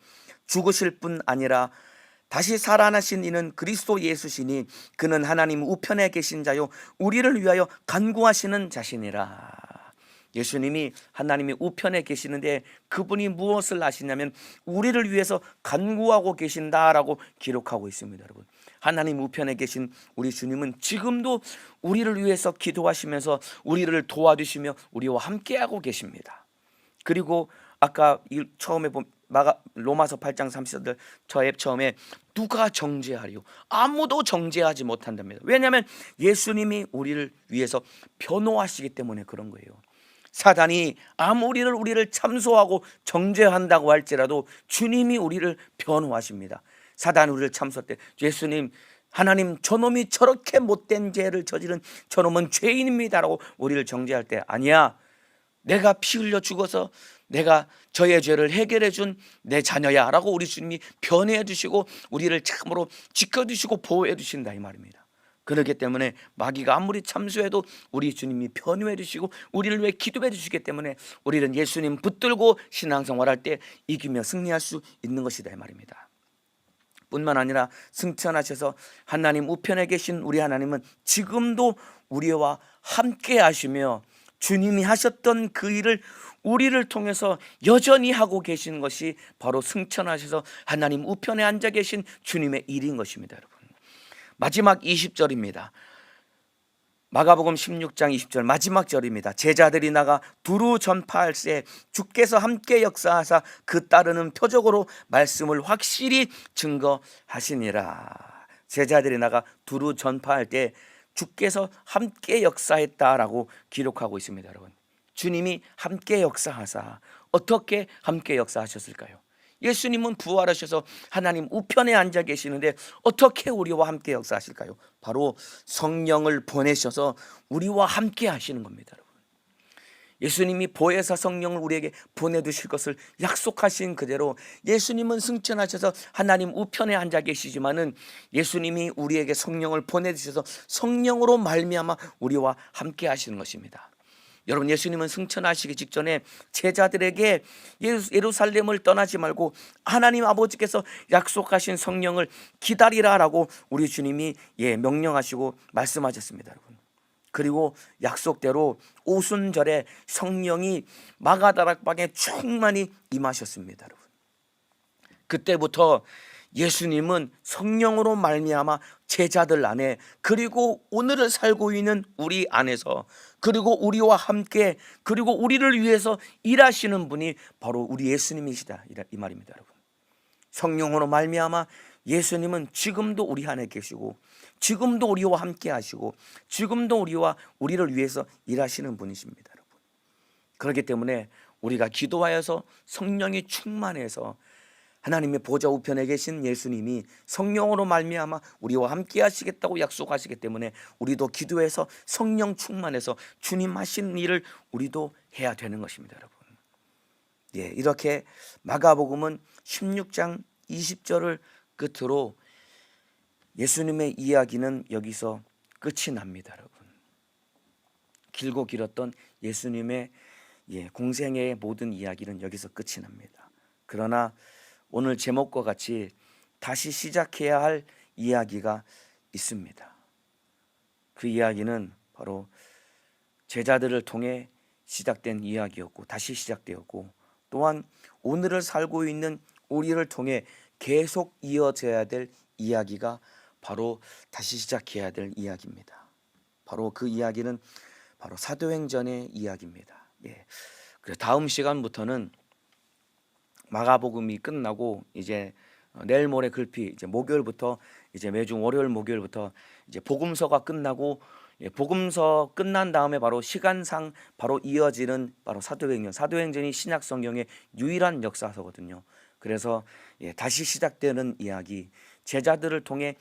죽으실 뿐 아니라 다시 살아나신 이는 그리스도 예수시니 그는 하나님 우편에 계신 자요 우리를 위하여 간구하시는 자신이라. 예수님이 하나님의 우편에 계시는데 그분이 무엇을 하시냐면 우리를 위해서 간구하고 계신다라고 기록하고 있습니다. 여러분, 하나님 우편에 계신 우리 주님은 지금도 우리를 위해서 기도하시면서 우리를 도와주시며 우리와 함께하고 계십니다. 그리고 아까 처음에 본 로마서 8장 30절 처음에 누가 정죄하리요? 아무도 정죄하지 못한답니다. 왜냐하면 예수님이 우리를 위해서 변호하시기 때문에 그런 거예요. 사단이 아무리 우리를 참소하고 정죄한다고 할지라도 주님이 우리를 변호하십니다. 사단이 우리를 참소할 때 예수님, 하나님, 저놈이 저렇게 못된 죄를 저지른 저놈은 죄인입니다라고 우리를 정죄할 때, 아니야, 내가 피 흘려 죽어서 내가 저의 죄를 해결해 준 내 자녀야 라고 우리 주님이 변호해 주시고 우리를 참으로 지켜주시고 보호해 주신다 이 말입니다. 그렇기 때문에 마귀가 아무리 참수해도 우리 주님이 변호해 주시고 우리를 위해 기도해 주시기 때문에 우리는 예수님 붙들고 신앙생활할 때 이기며 승리할 수 있는 것이다 이 말입니다. 뿐만 아니라 승천하셔서 하나님 우편에 계신 우리 하나님은 지금도 우리와 함께 하시며 주님이 하셨던 그 일을 우리를 통해서 여전히 하고 계시는 것이 바로 승천하셔서 하나님 우편에 앉아 계신 주님의 일인 것입니다. 여러분, 마지막 20절입니다. 마가복음 16장 20절 마지막 절입니다. 제자들이 나가 두루 전파할세 주께서 함께 역사하사 그 따르는 표적으로 말씀을 확실히 증거하시니라. 제자들이 나가 두루 전파할 때 주께서 함께 역사했다라고 기록하고 있습니다. 여러분, 주님이 함께 역사하사 어떻게 함께 역사하셨을까요? 예수님은 부활하셔서 하나님 우편에 앉아 계시는데 어떻게 우리와 함께 역사하실까요? 바로 성령을 보내셔서 우리와 함께 하시는 겁니다. 여러분, 예수님이 보혜사 성령을 우리에게 보내주실 것을 약속하신 그대로 예수님은 승천하셔서 하나님 우편에 앉아 계시지만은 예수님이 우리에게 성령을 보내주셔서 성령으로 말미암아 우리와 함께 하시는 것입니다. 여러분, 예수님은 승천하시기 직전에 제자들에게 예루살렘을 떠나지 말고 하나님 아버지께서 약속하신 성령을 기다리라라고 우리 주님이 명령하시고 말씀하셨습니다. 여러분, 그리고 약속대로 오순절에 성령이 마가다락방에 충만히 임하셨습니다. 여러분, 그때부터 예수님은 성령으로 말미암아 제자들 안에, 그리고 오늘을 살고 있는 우리 안에서, 그리고 우리와 함께, 그리고 우리를 위해서 일하시는 분이 바로 우리 예수님이시다 이 말입니다. 여러분, 성령으로 말미암아 예수님은 지금도 우리 안에 계시고 지금도 우리와 함께 하시고 지금도 우리를 위해서 일하시는 분이십니다. 여러분, 그렇기 때문에 우리가 기도하여서 성령이 충만해서 하나님의 보좌 우편에 계신 예수님이 성령으로 말미암아 우리와 함께 하시겠다고 약속하시기 때문에 우리도 기도해서 성령 충만해서 주님 하신 일을 우리도 해야 되는 것입니다. 여러분, 이렇게 마가복음은 16장 20절을 끝으로 예수님의 이야기는 여기서 끝이 납니다. 여러분, 길고 길었던 예수님의 공생애의 모든 이야기는 여기서 끝이 납니다. 그러나 오늘 제목과 같이 다시 시작해야 할 이야기가 있습니다. 그 이야기는 바로 제자들을 통해 시작된 이야기였고 다시 시작되었고, 또한 오늘을 살고 있는 우리를 통해 계속 이어져야 될 이야기가 바로 다시 시작해야 될 이야기입니다. 바로 그 이야기는 바로 사도행전의 이야기입니다. 그래서 다음 시간부터는 마가복음이 끝나고 이제 내일 모레 글피 이제 목요일부터 이제 매주 월요일 목요일부터 이제 복음서가 끝나고 복음서 끝난 다음에 바로 시간상 바로 이어지는 바로 사도행전. 사도행전이 신약 성경의 유일한 역사서거든요. 그래서 다시 시작되는 이야기, 제자들을 통해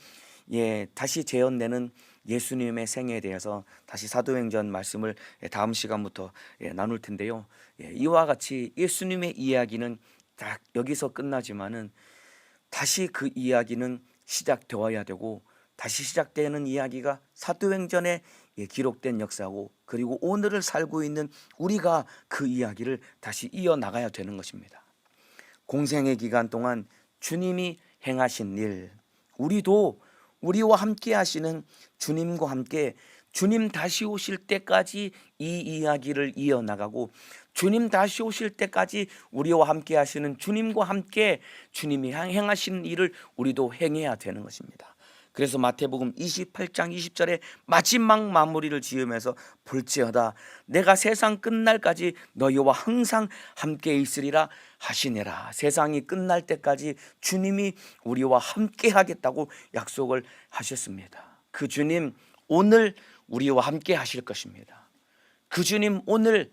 다시 재현되는 예수님의 생애에 대해서 다시 사도행전 말씀을 다음 시간부터 나눌 텐데요. 이와 같이 예수님의 이야기는 딱 여기서 끝나지만은 다시 그 이야기는 시작되어야 되고, 다시 시작되는 이야기가 사도행전에 기록된 역사고, 그리고 오늘을 살고 있는 우리가 그 이야기를 다시 이어나가야 되는 것입니다. 공생의 기간 동안 주님이 행하신 일, 우리도 우리와 함께 하시는 주님과 함께 주님 다시 오실 때까지 이 이야기를 이어나가고, 주님 다시 오실 때까지 우리와 함께 하시는 주님과 함께 주님이 행하시는 일을 우리도 행해야 되는 것입니다. 그래서 마태복음 28장 20절에 마지막 마무리를 지으면서 볼지어다 내가 세상 끝날까지 너희와 항상 함께 있으리라 하시니라. 세상이 끝날 때까지 주님이 우리와 함께 하겠다고 약속을 하셨습니다. 그 주님 오늘 우리와 함께 하실 것입니다. 그 주님 오늘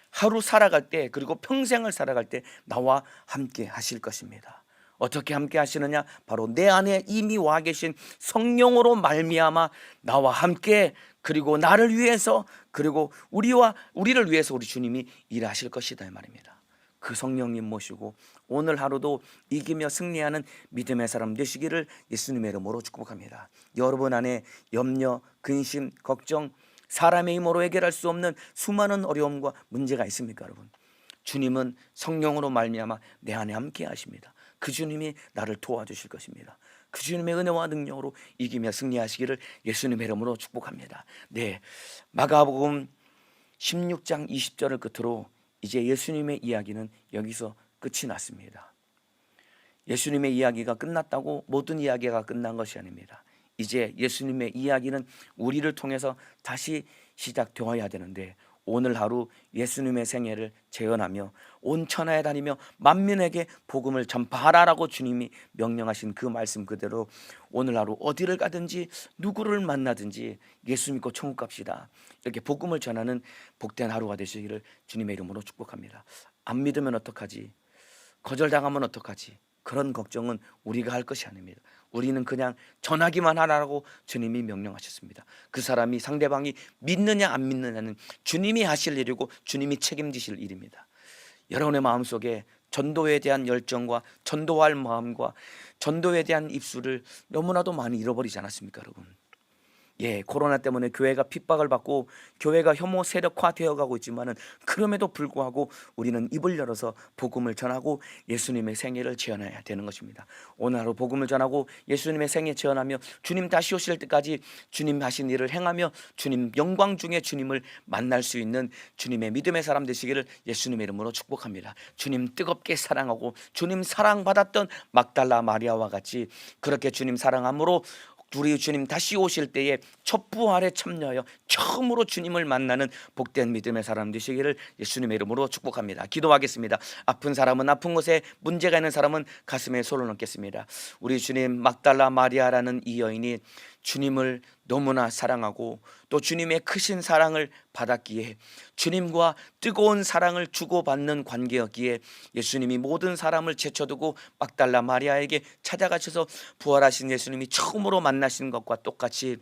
하루 살아갈 때, 그리고 평생을 살아갈 때 나와 함께 하실 것입니다. 어떻게 함께 하시느냐? 바로 내 안에 이미 와 계신 성령으로 말미암아 나와 함께, 그리고 나를 위해서, 그리고 우리를 위해서 우리 주님이 일하실 것이다 이 말입니다. 그 성령님 모시고 오늘 하루도 이기며 승리하는 믿음의 사람 되시기를 예수님의 이름으로 축복합니다. 여러분 안에 염려, 근심, 걱정, 사람의 힘으로 해결할 수 없는 수많은 어려움과 문제가 있습니까? 여러분, 주님은 성령으로 말미암아 내 안에 함께 하십니다. 그 주님이 나를 도와주실 것입니다. 그 주님의 은혜와 능력으로 이기며 승리하시기를 예수님의 이름으로 축복합니다. 네, 마가복음 16장 20절을 끝으로 이제 예수님의 이야기는 여기서 끝이 났습니다. 예수님의 이야기가 끝났다고 모든 이야기가 끝난 것이 아닙니다. 이제 예수님의 이야기는 우리를 통해서 다시 시작되어야 되는데, 오늘 하루 예수님의 생애를 재현하며 온 천하에 다니며 만민에게 복음을 전파하라라고 주님이 명령하신 그 말씀 그대로 오늘 하루 어디를 가든지 누구를 만나든지 예수 믿고 천국 갑시다, 이렇게 복음을 전하는 복된 하루가 되시기를 주님의 이름으로 축복합니다. 안 믿으면 어떡하지? 거절당하면 어떡하지? 그런 걱정은 우리가 할 것이 아닙니다. 우리는 그냥 전하기만 하라고 주님이 명령하셨습니다. 그 사람이, 상대방이 믿느냐 안 믿느냐는 주님이 하실 일이고 주님이 책임지실 일입니다. 여러분의 마음속에 전도에 대한 열정과 전도할 마음과 전도에 대한 입술을 너무나도 많이 잃어버리지 않았습니까, 여러분? 예, 코로나 때문에 교회가 핍박을 받고 교회가 혐오 세력화되어 가고 있지만은 그럼에도 불구하고 우리는 입을 열어서 복음을 전하고 예수님의 생애를 재현해야 되는 것입니다. 오늘 하루 복음을 전하고 예수님의 생애 재현하며 주님 다시 오실 때까지 주님 하신 일을 행하며 주님 영광 중에 주님을 만날 수 있는 주님의 믿음의 사람 되시기를 예수님의 이름으로 축복합니다. 주님 뜨겁게 사랑하고 주님 사랑받았던 막달라 마리아와 같이 그렇게 주님 사랑함으로 우리 주님 다시 오실 때에 촛부활에 참여하여 처음으로 주님을 만나는 복된 믿음의 사람 되시기를 예수님의 이름으로 축복합니다. 기도하겠습니다. 아픈 사람은 아픈 곳에, 문제가 있는 사람은 가슴에 손을 얹겠습니다. 우리 주님, 막달라 마리아라는 이 여인이 주님을 너무나 사랑하고 또 주님의 크신 사랑을 받았기에, 주님과 뜨거운 사랑을 주고받는 관계였기에 예수님이 모든 사람을 제쳐두고 막달라 마리아에게 찾아가셔서 부활하신 예수님이 처음으로 만나신 것과 똑같이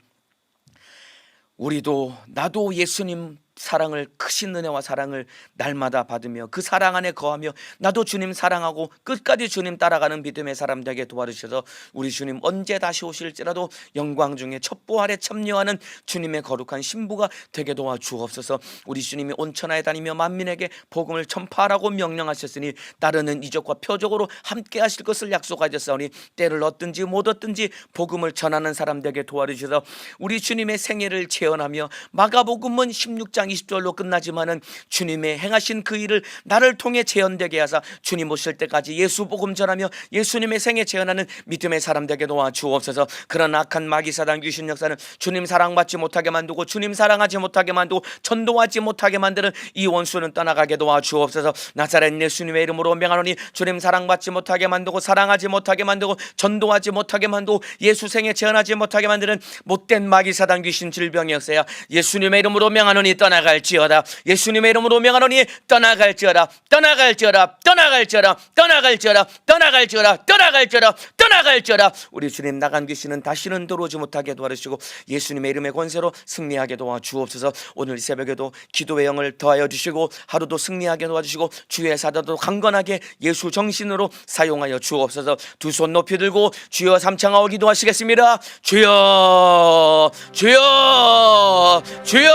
우리도, 나도 예수님 사랑을, 크신 은혜와 사랑을 날마다 받으며 그 사랑 안에 거하며 나도 주님 사랑하고 끝까지 주님 따라가는 믿음의 사람 되게 도와주셔서 우리 주님 언제 다시 오실지라도 영광 중에 첩보아래 참여하는 주님의 거룩한 신부가 되게 도와주옵소서. 우리 주님이 온 천하에 다니며 만민에게 복음을 전파하라고 명령하셨으니 따르는 이적과 표적으로 함께 하실 것을 약속하셨사오니 때를 얻든지 못 얻든지 복음을 전하는 사람 되게 도와주셔서 우리 주님의 생애를 재현하며 마가복음은 16장 20절로 끝나지만은 주님의 행하신 그 일을 나를 통해 재현되게 하사 주님 오실 때까지 예수 복음 전하며 예수님의 생애 재현하는 믿음의 사람 되게 도와주옵소서. 그런 악한 마귀 사단 귀신 역사는 주님 사랑받지 못하게 만들고 주님 사랑하지 못하게 만들고 전도하지 못하게 만드는 이 원수는 떠나가게 도와주옵소서. 나사렛 예수님의 이름으로 명하노니 주님 사랑받지 못하게 만들고 사랑하지 못하게 만들고 전도하지 못하게 만들고 예수 생애 재현하지 못하게 만드는 못된 마귀 사단 귀신 질병의 역사야 예수님의 이름으로 명하노니 떠나갈지어다. 예수님의 이름으로 명하노니 떠나갈지어다. 떠나갈지어다. 떠나갈지어다. 떠나갈지어다. 떠나갈지어다. 떠나갈지어다. 떠나갈지어다. 우리 주님 나간 귀신은 다시는 들어오지 못하게 도와주시고 예수님의 이름의 권세로 승리하게 도와주옵소서. 오늘 새벽에도 기도의 영을 더하여 주시고 하루도 승리하게 도와주시고 주의 사도도 강건하게 예수 정신으로 사용하여 주옵소서. 두 손 높이 들고 주여 삼창하고 기도하시겠습니다. 주여, 주여, 주여.